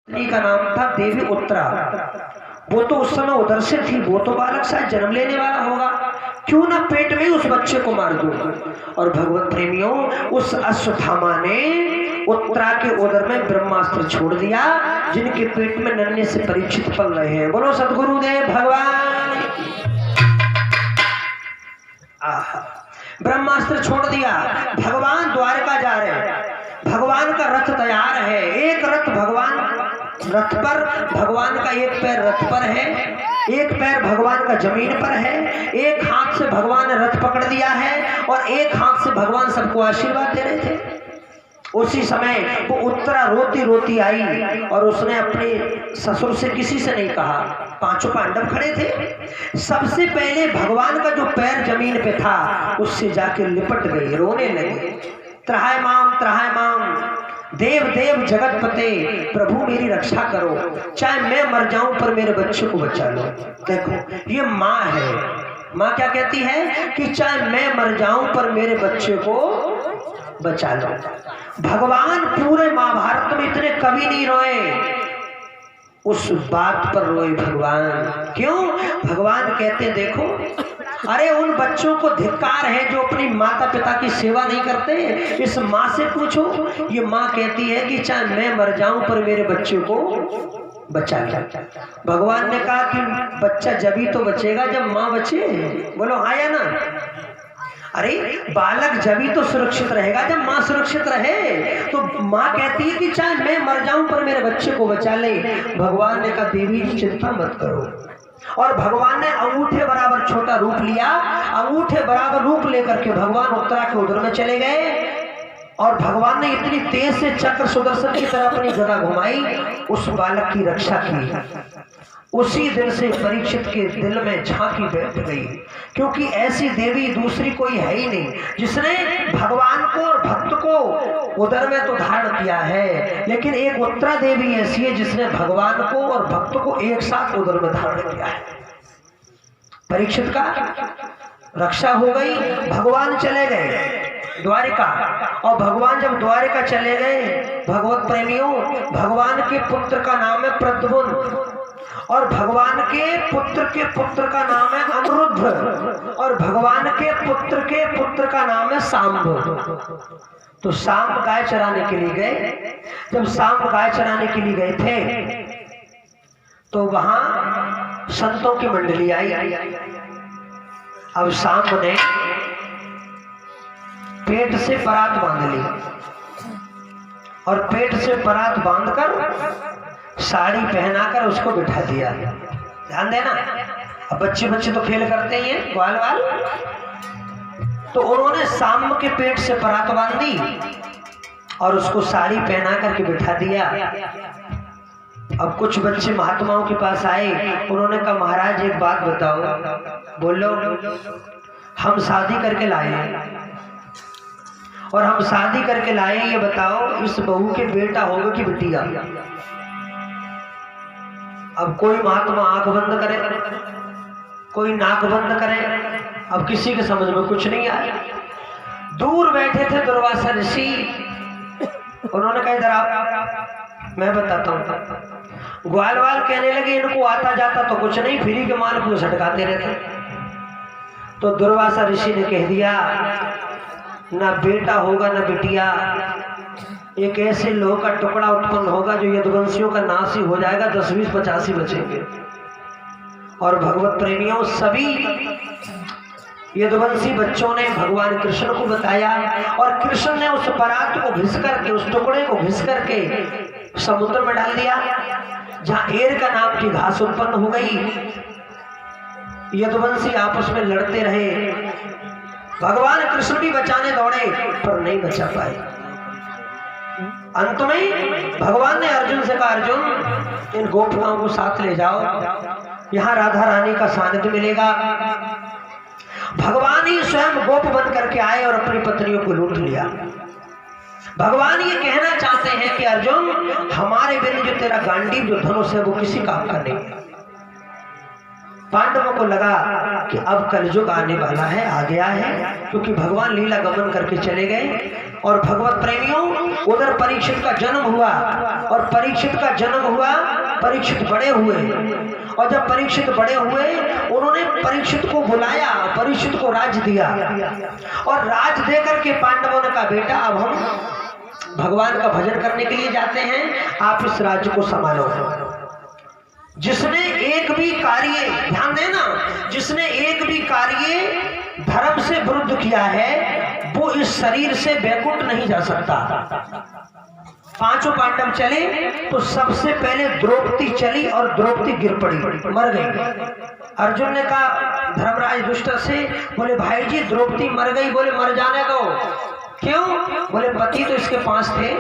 का नाम था देवी उत्तरा। वो तो उस समय उधर से थी, वो तो बालक शायद जन्म लेने वाला होगा, क्यों ना पेट में उस बच्चे को मार दूं। और भगवत प्रेमियों, उस अश्वत्थामा ने उत्तरा के उदर में ब्रह्मास्त्र छोड़ दिया, जिनके पेट में नन्हे से परीक्षित पल रहे हैं। बोलो सद्गुरुदेव भगवान। ब्रह्मास्त्र छोड़ दिया, भगवान द्वारका जा रहे हैं, भगवान का रथ तैयार है। एक रथ भगवान रथ पर, भगवान का एक पैर रथ पर है, एक पैर भगवान का जमीन पर है, एक हाथ से भगवान ने रथ पकड़ दिया है और एक हाथ से भगवान सबको आशीर्वाद दे रहे थे। उसी समय वो उत्तरा रोती रोती आई और उसने अपने ससुर से किसी से नहीं कहा, पांचों पांडव खड़े थे, सबसे पहले भगवान का जो पैर जमीन पे था उससे जाके लिपट गई, रोने लगी। त्राहि माम देव देव जगतपते, प्रभु मेरी रक्षा करो, चाहे मैं मर जाऊं पर मेरे बच्चे को बचा लो। देखो ये माँ है, माँ क्या कहती है कि चाहे मैं मर जाऊं पर मेरे बच्चे को बचा लो। भगवान पूरे महाभारत में इतने कभी नहीं रोए, उस बात पर रोए भगवान। क्यों? भगवान कहते देखो, अरे उन बच्चों को धिक्कार है जो अपनी माता पिता की सेवा नहीं करते। इस माँ से पूछो, ये माँ कहती है कि चाहे मैं मर जाऊं पर मेरे बच्चे को बचा लो। भगवान ने कहा कि बच्चा जब ही तो बचेगा जब माँ बचे। बोलो हाँ या ना? अरे बालक जब ही तो सुरक्षित रहेगा जब माँ सुरक्षित रहे। तो माँ कहती है कि चाहे मैं मर जाऊं पर मेरे बच्चे को बचा ले। भगवान ने कहा देवी जी चिंता मत करो। और भगवान ने अंगूठे बराबर छोटा रूप लिया, अंगूठे बराबर रूप लेकर के भगवान उत्तरा के उदर में चले गए और भगवान ने इतनी तेज से चक्र सुदर्शन की तरह अपनी गदा घुमाई, उस बालक की रक्षा की। उसी दिन से परीक्षित के दिल में झांकी बैठ गई, क्योंकि ऐसी देवी दूसरी कोई है ही नहीं जिसने भगवान को और भक्त को उदर में तो धारण किया है, लेकिन एक उत्तरा देवी ऐसी है जिसने भगवान को और भक्त को एक साथ उदर में धारण किया है। परीक्षित का रक्षा हो गई, भगवान चले गए द्वारिका। और भगवान जब द्वारिका चले गए, भगवत प्रेमियों, भगवान के पुत्र का नाम है प्रद्युम्न और भगवान के पुत्र का नाम है अनिरुद्ध और भगवान के पुत्र का नाम है सांब। तो सांब गाय चराने के लिए गए। जब सांब गाय चराने के लिए गए थे तो वहां संतों की मंडली आई। अब सांब ने पेट से परात बांध ली और पेट से परात बांधकर साड़ी पहनाकर उसको बिठा दिया। ध्यान देना, अब बच्चे तो खेल करते ही हैं ग्वाल वाल, तो उन्होंने सांब के पेट से परात बांधी और उसको साड़ी पहना करके बिठा दिया। अब कुछ बच्चे महात्माओं के पास आए, उन्होंने कहा महाराज एक बात बताओ। बोलो। हम शादी करके लाए और हम शादी करके लाए, ये बताओ इस बहू के बेटा होगा कि बिटिया? अब कोई महात्मा आंख बंद करे, कोई नाक बंद करे, अब किसी के समझ में कुछ नहीं आया। दूर बैठे थे दुर्वासा ऋषि, उन्होंने कहा इधर आप, मैं बताता हूँ। ग्वाल वाल कहने लगे इनको आता जाता तो कुछ नहीं, फ्री के माल को झटकाते रहते। तो दुर्वासा ऋषि ने कह दिया ना बेटा होगा ना बिटिया, एक ऐसे लोह का टुकड़ा उत्पन्न होगा जो यदुवंशियों का नाश ही हो जाएगा, 10 20 85 बचेंगे। और भगवत प्रेमियों, सभी यदुवंशी बच्चों ने भगवान कृष्ण को बताया और कृष्ण ने उस परात को घिस करके, उस टुकड़े को घिस करके समुद्र में डाल दिया, जहां एर का नाम की घास उत्पन्न हो गई। यदुवंशी आपस में लड़ते रहे, भगवान कृष्ण भी बचाने दौड़े पर नहीं बचा पाए। अंत में भगवान ने अर्जुन से कहा अर्जुन इन गोपिकाओं को साथ ले जाओ, यहाँ राधा रानी का सानिध्य मिलेगा। भगवान ही स्वयं गोप बन करके आए और अपनी पत्नियों को लूट लिया। भगवान ये कहना चाहते हैं कि अर्जुन हमारे बिना जो तेरा गांडीव जो धनुष है वो किसी काम का नहीं। पांडवों को लगा कि अब कलयुग आने वाला है, आ गया है, क्योंकि भगवान लीला गमन करके चले गए। और भगवत प्रेमियों, उधर परीक्षित का जन्म हुआ, और परीक्षित का जन्म हुआ, परीक्षित बड़े हुए, और जब परीक्षित बड़े हुए उन्होंने परीक्षित को बुलाया, परीक्षित को राज दिया, और राज देकर के पांडवों ने कहा बेटा अब हम भगवान का भजन करने के लिए जाते हैं, आप इस राज्य को संभालो। जिसने एक भी कार्य, ध्यान देना, जिसने एक भी कार्य धर्म से विरुद्ध किया है वो इस शरीर से बैकुंठ नहीं जा सकता। पांचों पांडव चले तो सबसे पहले द्रौपदी चली और द्रौपदी गिर पड़ी, मर गई। अर्जुन ने कहा धर्मराज दुष्ट से, बोले भाई जी द्रौपदी मर गई। बोले मर जाने दो। क्यों? बोले पति तो इसके पास थे,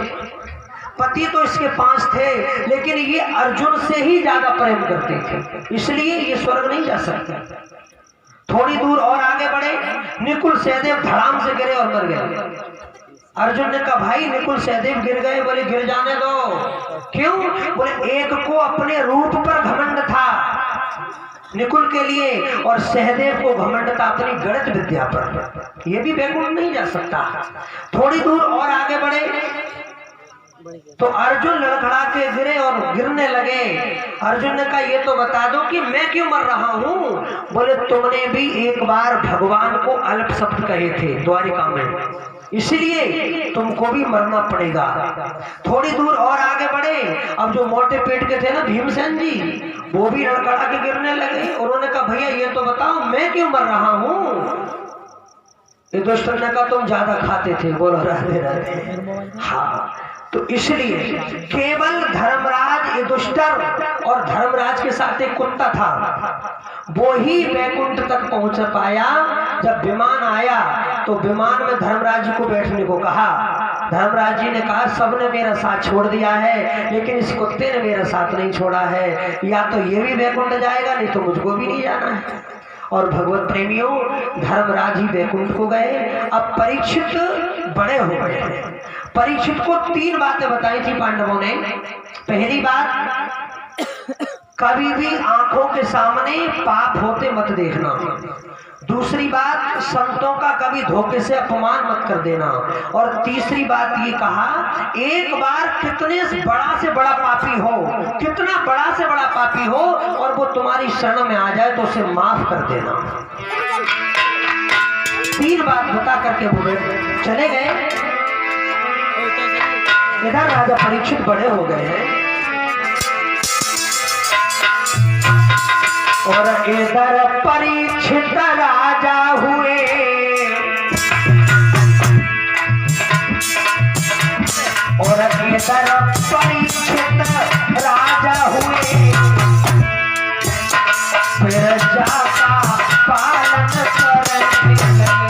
पति तो इसके पास थे, लेकिन ये अर्जुन से ही ज्यादा प्रेम करते थे, इसलिए ये स्वर्ग नहीं जा सकते। थोड़ी दूर और आगे बढ़े, निकुल सहदेव धड़ाम से गिरे और मर गए। अर्जुन ने कहा भाई निकुल सहदेव गिर गए। बोले गिर जाने दो। क्यों? बोले एक को अपने रूप पर घमंड था निकुल के लिए, और सहदेव को घमंड था अपनी गणित विद्या पर, ये भी बैकुंठ नहीं जा सकता। थोड़ी दूर और आगे बढ़े तो अर्जुन लड़खड़ा के गिरे और गिरने लगे। अर्जुन ने कहा ये तो बता दो कि मैं क्यों मर रहा हूँ। बोले तुमने भी एक बार भगवान को अल्प शब्द कहे थे द्वारिका में, इसलिए तुमको भी मरना पड़ेगा। थोड़ी दूर और आगे बढ़े, अब जो मोटे पेट के थे ना भीमसेन जी, वो भी लड़खड़ा के गिरने लगे। उन्होंने कहा भैया ये तो बताओ मैं क्यों मर रहा हूँ। युधिष्ठिर ने कहा तुम ज्यादा खाते थे। बोलो राधे राधे। हाँ, तो इसलिए केवल धर्मराज युधिष्ठिर और धर्मराज के साथ एक कुत्ता था, वो ही वैकुंठ तक पहुंच पाया। जब विमान आया तो विमान में धर्मराज जी को बैठने को कहा। धर्मराज जी ने कहा सबने मेरा साथ छोड़ दिया है, लेकिन इस कुत्ते ने मेरा साथ नहीं छोड़ा है, या तो ये भी वैकुंठ जाएगा नहीं तो मुझको भी नहीं जाना है। और भगवत प्रेमियों, धर्मराज ही वैकुंठ को गए। अब परीक्षित बड़े हो गए। परीक्षित को 3 बातें बताई थी पांडवों ने। पहली बात, कभी भी आंखों के सामने पाप होते मत देखना। दूसरी बात, संतों का कभी धोखे से अपमान मत कर देना। और तीसरी बात ये कहा, एक बार कितने बड़ा से बड़ा पापी हो, कितना बड़ा से बड़ा पापी हो, और वो तुम्हारी शरण में आ जाए तो उसे माफ कर देना। 3 बात बता करके वो चले गए। इधर राजा परीक्षित बड़े हो गए हैं और इधर परीक्षित राजा हुए। और इधर परीक्षित राजा हुए, प्रजा का पालन करने लगे।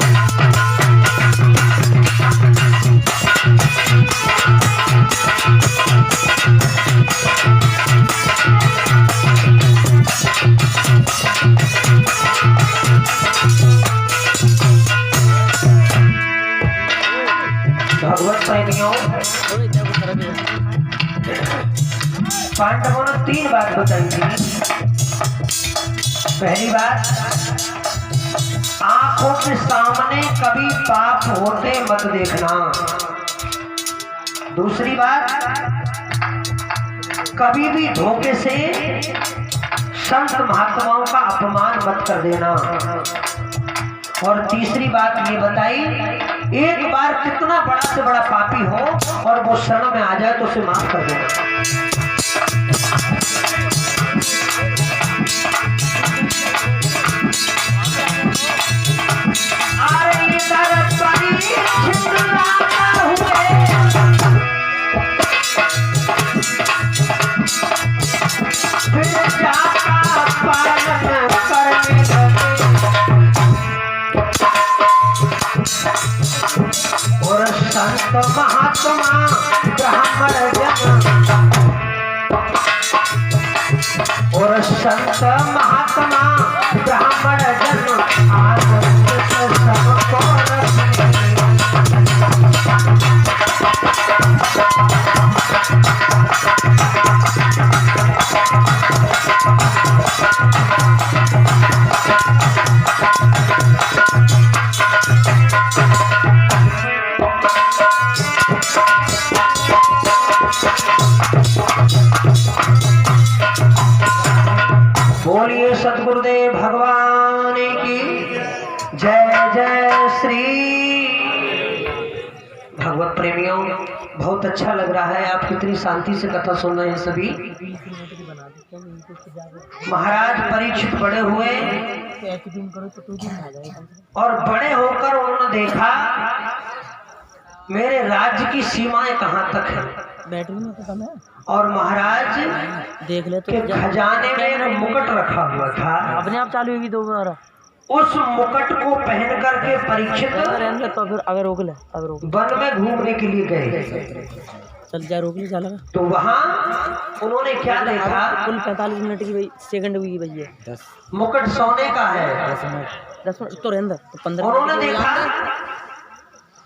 भगवत प्रेमियों, पांडवों ने 3 बात बताई थी। पहली बात, आंखों के सामने कभी पाप होते मत देखना। दूसरी बात, कभी भी धोखे से संत महात्माओं का अपमान मत कर देना। और तीसरी बात ये बताई, एक बार कितना बड़ा से बड़ा पापी हो और वो शरण में आ जाए तो उसे माफ कर देना। और संत महात्मा ब्राह्मण जन, और संत महात्मा ब्राह्मण जन आनंद सबको रखने। बोलिए सतगुरुदेव भगवान की जय। जय श्री भगवत प्रेमियों, बहुत अच्छा लग रहा है। आप कितनी शांति से कथा सुन रहे हैं सभी। महाराज परीक्षित बड़े हुए और बड़े होकर उन्होंने देखा मेरे राज्य की सीमाएं कहाँ तक है। और महाराज देख ले के खजाने में एक मुकुट रखा हुआ था। अपने आप चालू होगी दोबारा। उस मुकुट को पहन करके परीक्षित तो फिर अगर रोक ले, वन में घूमने के लिए गए। चल जा, रोक ले चला। तो वहाँ उन्होंने क्या देखा, कुल 45 मिनट की सेकंड हुई भैया। मुकुट सोने का है। 10 मिनट तो रहने तो 15। उन्होंने देखा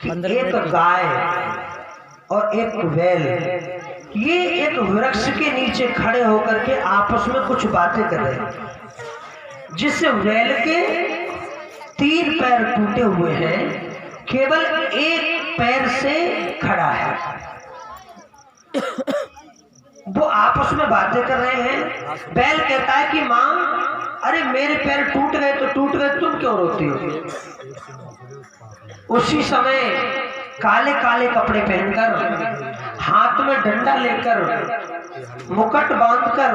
कि एक गाय और एक बैल ये एक वृक्ष के नीचे खड़े होकर के आपस में कुछ बातें कर रहे हैं। जिस बैल के 3 पैर टूटे हुए हैं, केवल एक पैर से खड़ा है। वो आपस में बातें कर रहे हैं। बैल कहता है कि माँ, अरे मेरे पैर टूट गए तो टूट गए, तुम क्यों रोती हो। उसी समय काले काले कपड़े पहनकर, हाथ में डंडा लेकर, मुकुट बांधकर,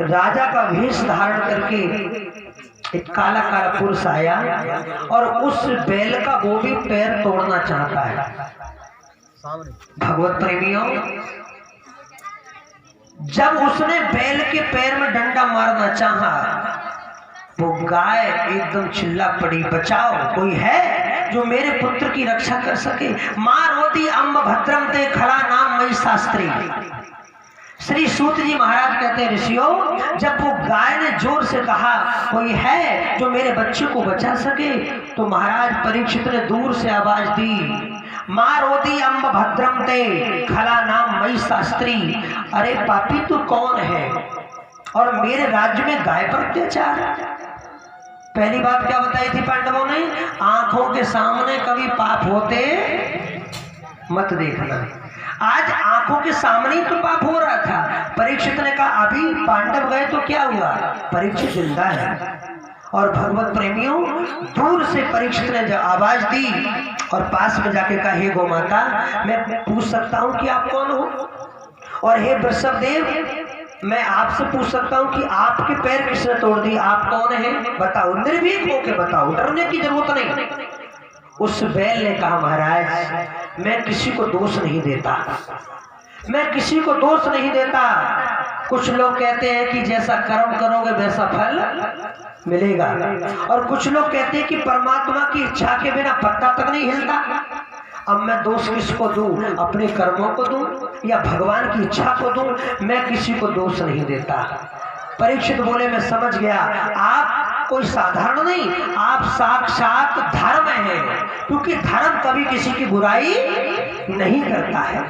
राजा का वेश धारण करके एक काला काला पुरुष आया और उस बैल का वो भी पैर तोड़ना चाहता है। भगवत प्रेमियों, जब उसने बैल के पैर में डंडा मारना चाहा, वो गाय एकदम चिल्ला पड़ी, बचाओ, कोई है जो मेरे पुत्र की रक्षा कर सके। मां रोती अम्ब भद्रम ते खड़ा नाम मई शास्त्री। श्री सूत जी महाराज कहते हैं, ऋषियों, जब वो गाय ने जोर से कहा कोई है जो मेरे बच्चे को बचा सके, तो महाराज परीक्षित ने दूर से आवाज दी, मां रोदी अम्ब भद्रम ते खला नाम मई शास्त्री। अरे पापी तू कौन है और मेरे राज्य में गाय पर अत्याचार। पहली बात क्या बताई थी पांडवों ने, आंखों के सामने कभी पाप होते मत देखना। आज आंखों के सामने ही तो पाप हो रहा था। परीक्षित ने कहा अभी पांडव गए तो क्या हुआ, परीक्षित जिंदा है। और भगवत प्रेमियों, दूर से परीक्षित ने जब आवाज दी और पास में जाके कहा, हे गौ माता, मैं पूछ सकता हूँ कि आप कौन हो, और हे वृषभदेव, मैं आपसे पूछ सकता हूँ कि आपके पैर किसने तोड़ दिए, आप कौन हैं, बताओ, निर्भीक होके बताओ, डरने की जरूरत नहीं। उस बैल ने कहा, महाराज मैं किसी को दोष नहीं देता, मैं किसी को दोष नहीं देता। कुछ लोग कहते हैं कि जैसा कर्म करोगे वैसा फल मिलेगा, और कुछ लोग कहते हैं कि परमात्मा की इच्छा के बिना पत्ता तक नहीं हिलता। अब मैं दोष किसको दूं, अपने कर्मों को दूं या भगवान की इच्छा को दूं, मैं किसी को दोष नहीं देता। परीक्षित बोले, मैं समझ गया, आप कोई साधारण नहीं, आप साक्षात धर्म हैं, क्योंकि धर्म कभी किसी की बुराई नहीं करता है।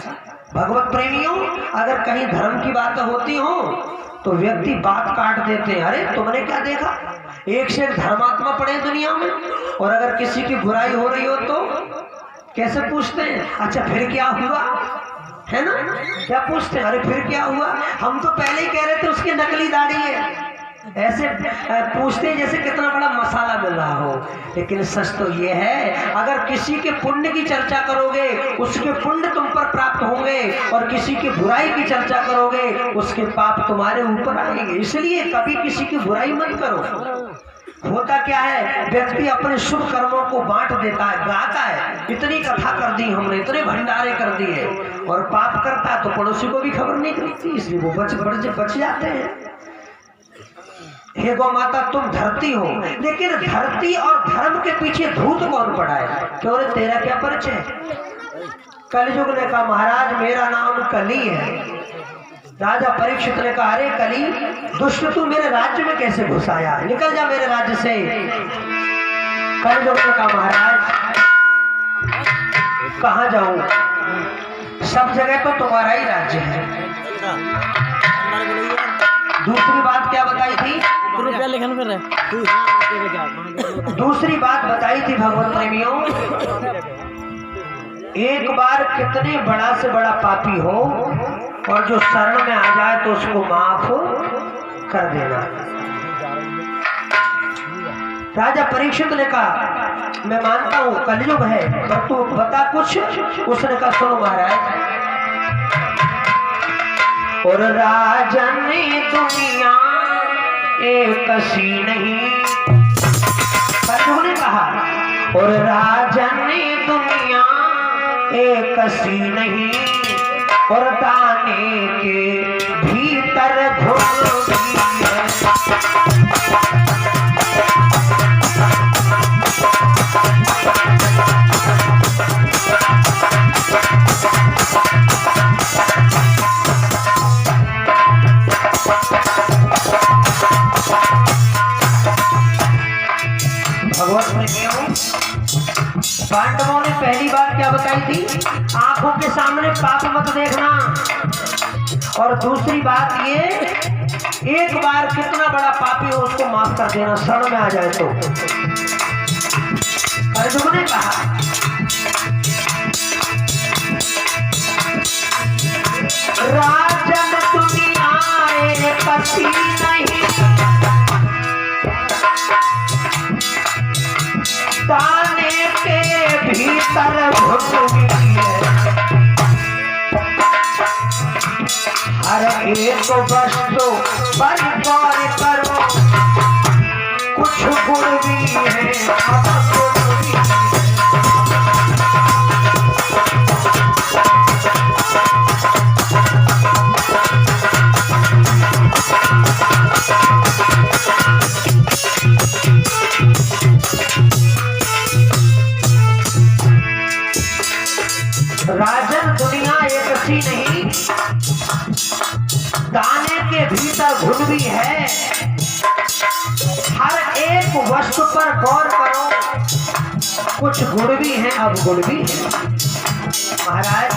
भगवत प्रेमियों, अगर कहीं धर्म की बात होती हो तो व्यक्ति बात काट देते हैं, अरे तुमने क्या देखा, एक से एक धर्मात्मा पड़े दुनिया में, और अगर किसी की बुराई हो रही हो तो कैसे पूछते हैं, अच्छा फिर क्या हुआ, है ना, क्या पूछते हैं, अरे फिर क्या हुआ, हम तो पहले ही कह रहे थे उसकी नकली दाढ़ी है। ऐसे पूछते हैं जैसे कितना बड़ा मसाला मिल रहा हो। लेकिन सच तो ये है, अगर किसी के पुण्य की चर्चा करोगे उसके पुण्य तुम पर प्राप्त होंगे, और किसी की बुराई की चर्चा करोगे उसके पाप तुम्हारे ऊपर आएंगे। इसलिए कभी किसी की बुराई मत करो। होता क्या है, व्यक्ति अपने शुभ कर्मों को बांट देता है, गाता है, इतनी कथा कर दी हमने, इतने भंडारे कर दिए, और पाप करता है तो पड़ोसी को भी खबर नहीं करती, इसलिए वो बच जाते हैं। हे गौ माता, तुम धरती हो, लेकिन धरती और धर्म के पीछे धूत कौन पड़ा है, क्यों रे, तेरा क्या परिचय। कलयुग ने कहा, महाराज मेरा नाम कली है। राजा परीक्षित ने कहा, अरे कली दुष्ट, तू मेरे राज्य में कैसे घुस आया, निकल जा मेरे राज्य से। कलयुग ने कहा, महाराज कहाँ जाऊं, सब जगह तो तुम्हारा ही राज्य है। दूसरी बात क्या बताई थी, दूसरी बात बताई थी भगवत प्रेमियों, एक बार कितने बड़ा से बड़ा पापी हो और जो शरण में आ जाए तो उसको माफ कर देना। राजा परीक्षित ने कहा मैं मानता हूँ कलयुग है, पर तू बता कुछ। उसने कहा सुनो महाराज, और राजन दुनिया एक सी नहीं, कलयुग ने कहा और राजन दुनिया एक सी नहीं, और दाने के भीतर घुसी है। भगवत प्रेमियों, पांडवों ने पहली बात क्या बताई थी? आंखों के सामने पाप मत देखना। और दूसरी बात ये, एक बार कितना बड़ा पापी हो उसको माफ कर देना, शरण में आ जाए तो। अर्जुन ने कहा राजन दुनिया कसी नहीं, दाने के भीतर घुसी है। हर एक वस्तु पर गौर करो, कुछ गुण भी है अपगुण भी है। राजन दुनिया एक सी नहीं, दाने के भीतर घुन भी है। हर एक वस्तु पर गौर करो, कुछ गुण भी है अवगुण भी है। महाराज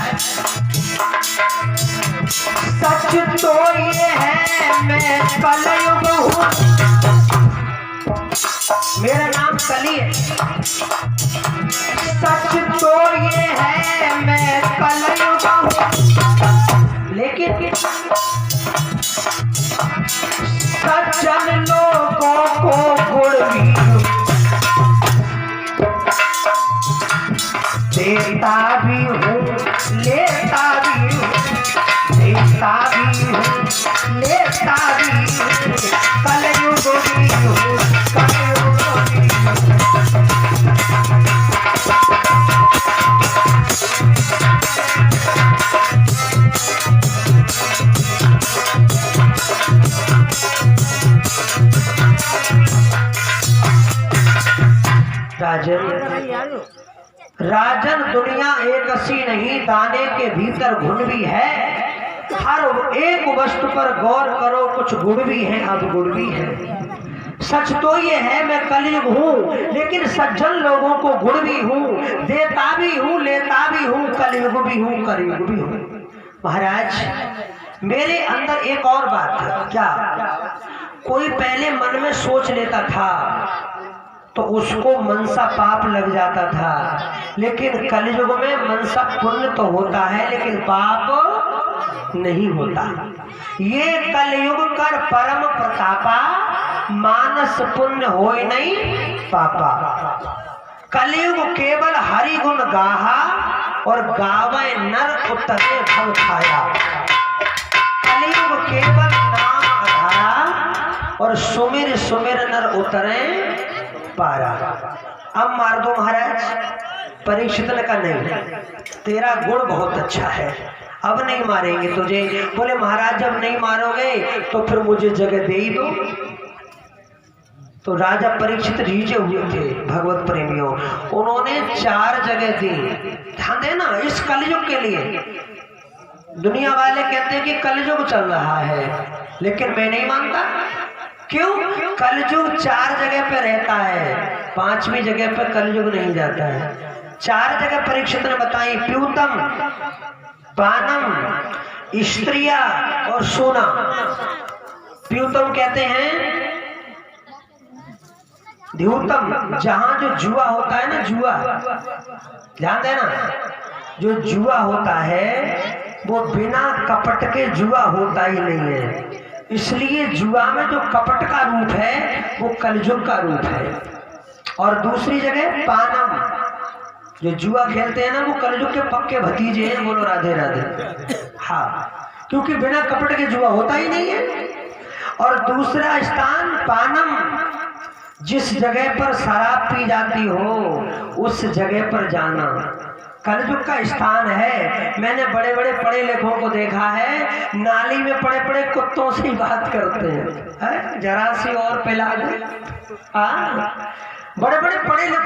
सच तो ये है मैं कलयुग हूँ, मेरा नाम कली है। सच तो ये है मैं कलयुग हूँ, लेकिन सज्जन लोगों को गुण भी देता भी हूँ, लेता भी हूँ, देता भी हूँ, लेता भी हूँ, कलयुग भी हूँ, कलयुग भी हूँ। राजन दुनिया एक सी नहीं, दाने के भीतर घुन भी है। हर एक वस्तु पर गौर करो, कुछ गुण भी है अवगुण भी है। सच तो ये है मैं कलयुग हूँ, लेकिन सज्जन लोगों को गुण भी हूँ, देता भी हूँ, लेता भी हूँ, कलयुग भी हूँ, कलयुग भी हूँ। महाराज मेरे अंदर एक और बात है। क्या? कोई पहले मन में सोच लेता था तो उसको मनसा पाप लग जाता था, लेकिन कलयुग में मनसा पुण्य तो होता है लेकिन पाप नहीं होता। ये कलयुग कर परम प्रतापा, मानस पुण्य होय नहीं पापा। कलयुग केवल हरि गुण गाहा, और गावे नर उतरे फल खाया। कलयुग केवल नाम आधारा, और सुमिर सुमिर नर उतरे पारा। अब मार दो महाराज। परीक्षित ने कहा नहीं, तेरा गुण बहुत अच्छा है, अब नहीं मारेंगे तुझे। बोले महाराज जब नहीं मारोगे तो फिर मुझे जगह दे ही दो। तो राजा परीक्षित रीझे हुए थे भगवत प्रेमियों, उन्होंने 4 जगह दी। ध्यान देना, इस कलयुग के लिए। दुनिया वाले कहते हैं कि कलयुग चल रहा है, लेकिन मैं नहीं मानता। क्यों? कलयुग 4 जगह पे रहता है, 5वीं जगह पे कलयुग नहीं जाता है। 4 जगह परीक्षित ने बताई, प्यूतम, पानम, स्त्रिया और सोना। प्यूतम कहते हैं द्यूतम, जहां जो जुआ होता है ना, जुआ, ध्यान देना, जो जुआ होता है वो बिना कपट के जुआ होता ही नहीं है। इसलिए जुआ में जो कपट का रूप है वो कलयुग का रूप है। और दूसरी जगह पानम, जो जुआ खेलते हैं ना वो कलयुग के पक्के भतीजे हैं। बोलो राधे राधे। हाँ, क्योंकि बिना कपट के जुआ होता ही नहीं है। और दूसरा स्थान पानम, जिस जगह पर शराब पी जाती हो उस जगह पर जाना कलयुग का स्थान है। मैंने बड़े बड़े पढ़े लिखों को देखा है, नाली में पड़े पड़े कुत्तों से बात करते हैं, जरा सी और पिला दे। बड़े बड़े पढ़े लिखे